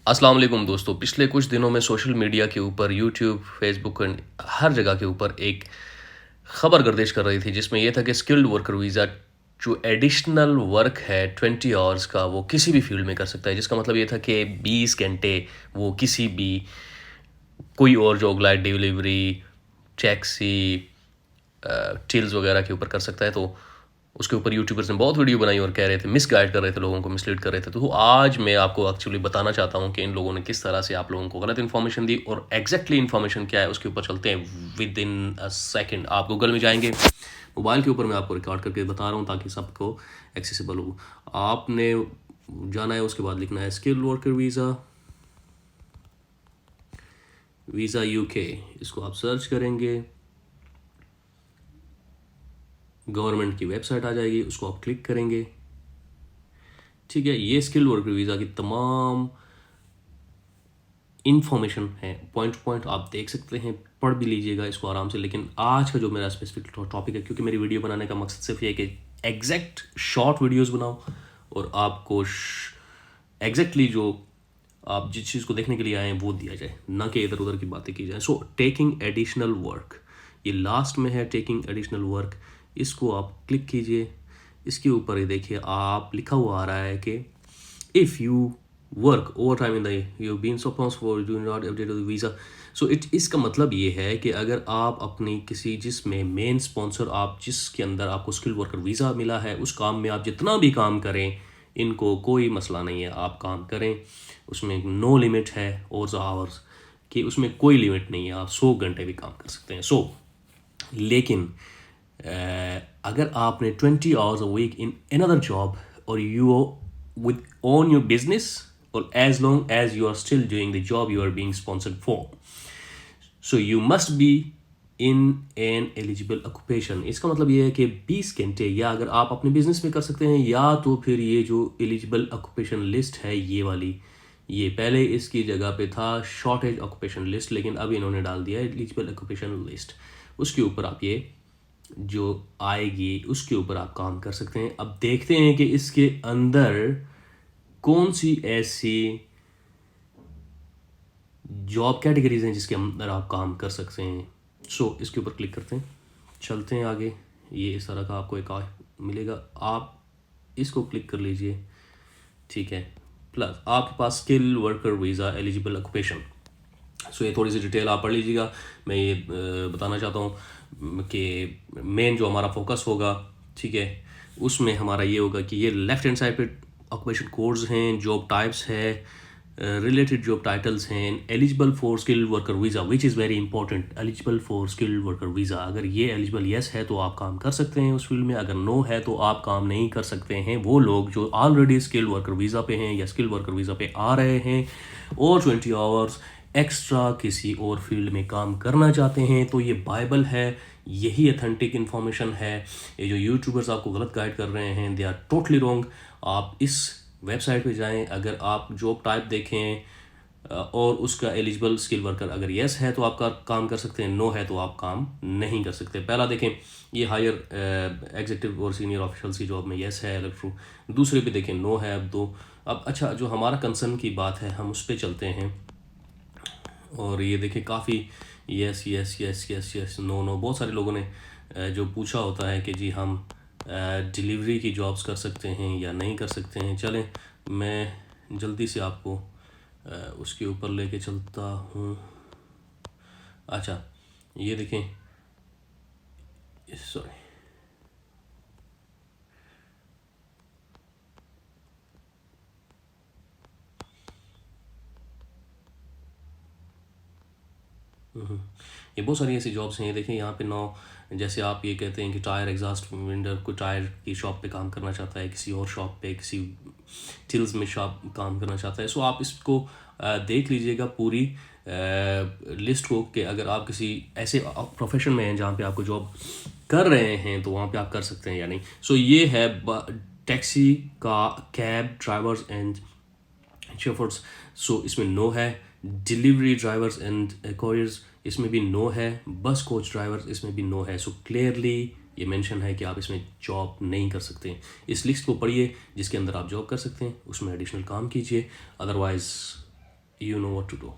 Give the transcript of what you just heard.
अस्सलाम वालेकुम दोस्तों, पिछले कुछ दिनों में सोशल मीडिया के ऊपर यूट्यूब, फेसबुक एंड हर जगह के ऊपर एक खबर गर्दिश कर रही थी जिसमें ये था कि स्किल्ड वर्कर वीज़ा जो एडिशनल वर्क है 20 आवर्स का वो किसी भी फील्ड में कर सकता है। जिसका मतलब ये था कि 20 घंटे वो किसी भी कोई और जॉब लाइक डिलीवरी, टैक्सी, टील्स वगैरह के ऊपर कर सकता है। तो उसके ऊपर यूट्यूबर्स ने बहुत वीडियो बनाई और कह रहे थे, मिसगाइड कर रहे थे लोगों को, मिसलीड कर रहे थे। तो आज मैं आपको एक्चुअली बताना चाहता हूँ कि इन लोगों ने किस तरह से आप लोगों को गलत इन्फॉर्मेशन दी और एग्जैक्टली इन्फॉर्मेशन क्या है उसके ऊपर चलते हैं विद इन अ सेकेंड। आप गूगल में जाएंगे, मोबाइल के ऊपर मैं आपको रिकॉर्ड करके बता रहा हूँ ताकि सबको एक्सेसिबल हो। आपने जाना है, उसके बाद लिखना है स्किल्ड वर्कर वीज़ा यूके। इसको आप सर्च करेंगे, गवर्नमेंट की वेबसाइट आ जाएगी, उसको आप क्लिक करेंगे। ठीक है, ये स्किल्ड वर्कर वीज़ा की तमाम इन्फॉर्मेशन है, पॉइंट पॉइंट आप देख सकते हैं, पढ़ भी लीजिएगा इसको आराम से। लेकिन आज का जो मेरा स्पेसिफिक टॉपिक है, क्योंकि मेरी वीडियो बनाने का मकसद सिर्फ ये है कि एग्जैक्ट शॉर्ट वीडियोस बनाओ और आपको एग्जैक्टली जो आप जिस चीज़ को देखने के लिए आए हैं वो दिया जाए, ना कि इधर उधर की बातें की जाए। सो टेकिंग एडिशनल वर्क, ये लास्ट में है टेकिंग एडिशनल वर्क। इसको आप क्लिक कीजिए, इसके ऊपर ये देखिए आप लिखा हुआ आ रहा है कि if you work over time in the you been suppose for do not update the visa. So इसका मतलब ये है कि अगर आप अपनी किसी जिसमें मेन स्पॉन्सर आप जिसके अंदर आपको स्किल्ड वर्कर वीज़ा मिला है उस काम में आप जितना भी काम करें, इनको कोई मसला नहीं है, आप काम करें। उसमें नो लिमिट है और आवर्स कि उसमें कोई लिमिट नहीं है, आप 100 घंटे भी काम कर सकते हैं। लेकिन अगर आपने 20 hours a week in another job और you with own your business और as long as you are still doing the job you are being sponsored for, so you must be in an eligible occupation. इसका मतलब ये है कि 20 घंटे या अगर आप अपने बिजनेस में कर सकते हैं या तो फिर ये जो एलिजिबल ऑक्यूपेशन लिस्ट है ये वाली, ये पहले इसकी जगह पे था शॉर्टेज ऑक्यूपेशन लिस्ट, लेकिन अब इन्होंने डाल दिया है एलिजिबल ऑक्यूपेशन लिस्ट। उसके ऊपर आप ये जो आएगी उसके ऊपर आप काम कर सकते हैं। अब देखते हैं कि इसके अंदर कौन सी ऐसी जॉब कैटेगरीज हैं जिसके अंदर आप काम कर सकते हैं। इसके ऊपर क्लिक करते हैं, चलते हैं आगे। ये इस तरह का आपको एक मिलेगा, आप इसको क्लिक कर लीजिए। ठीक है, प्लस आपके पास skill worker visa eligible occupation. ये थोड़ी सी डिटेल आप पढ़ लीजिएगा। मैं ये बताना चाहता हूँ कि मेन जो हमारा फोकस होगा, ठीक है, उसमें हमारा ये होगा कि ये लेफ्ट हैंड साइड पे ऑक्यूपेशन कोड्स हैं, जॉब टाइप्स है, रिलेटेड जॉब टाइटल्स हैं, eligible for skilled worker visa which is very important. Eligible for skilled worker visa, अगर ये एलिजिबल येस है तो आप काम कर सकते हैं उस फील्ड में, अगर नो है तो आप काम नहीं कर सकते हैं। वो लोग जो ऑलरेडी स्किल्ड वर्कर वीज़ा पे हैं या स्किल्ड वर्कर वीज़ा पे आ रहे हैं और 20 आवर्स एक्स्ट्रा किसी और फील्ड में काम करना चाहते हैं, तो ये बाइबल है, यही अथेंटिक इन्फॉर्मेशन है। ये जो यूट्यूबर्स आपको गलत गाइड कर रहे हैं, दे आर टोटली रॉन्ग। आप इस वेबसाइट पे जाएं, अगर आप जॉब टाइप देखें और उसका एलिजिबल स्किल वर्कर अगर येस है तो आप काम कर सकते हैं, नो है तो आप काम नहीं कर सकते। पहला देखें, ये हायर एग्जीक्यूटिव और सीनियर ऑफिशियल्स की जॉब में येस है, इलेक्ट्रो। दूसरे पे देखें नो है। अब अच्छा, जो हमारा कंसर्न की बात है हम उस पर चलते हैं। और ये देखें काफ़ी yes yes yes yes yes no no, बहुत सारे लोगों ने जो पूछा होता है कि जी हम डिलीवरी की जॉब्स कर सकते हैं या नहीं कर सकते हैं। चलें, मैं जल्दी से आपको उसके ऊपर लेके चलता हूँ। अच्छा, ये देखें, सॉरी, ये बहुत सारी ऐसी जॉब्स हैं। ये देखें यहाँ पे 9, जैसे आप ये कहते हैं कि टायर एग्जॉस्ट वेंडर, कोई टायर की शॉप पे काम करना चाहता है, किसी और शॉप पे, किसी टिल्स में शॉप काम करना चाहता है। आप इसको देख लीजिएगा पूरी लिस्ट को कि अगर आप किसी ऐसे प्रोफेशन में हैं जहाँ पे आपको जॉब कर रहे हैं तो वहाँ पे आप कर सकते हैं या नहीं। ये है टैक्सी का कैब ड्राइवर्स एंड शेफर्स, इसमें नो है। डिलीवरी ड्राइवर्स एंड कोरियर्स, इसमें भी नो है। बस कोच ड्राइवर्स, इसमें भी नो है। क्लियरली ये मेंशन है कि आप इसमें जॉब नहीं कर सकते। इस लिस्ट को पढ़िए, जिसके अंदर आप जॉब कर सकते हैं उसमें एडिशनल काम कीजिए, otherwise you know what to do.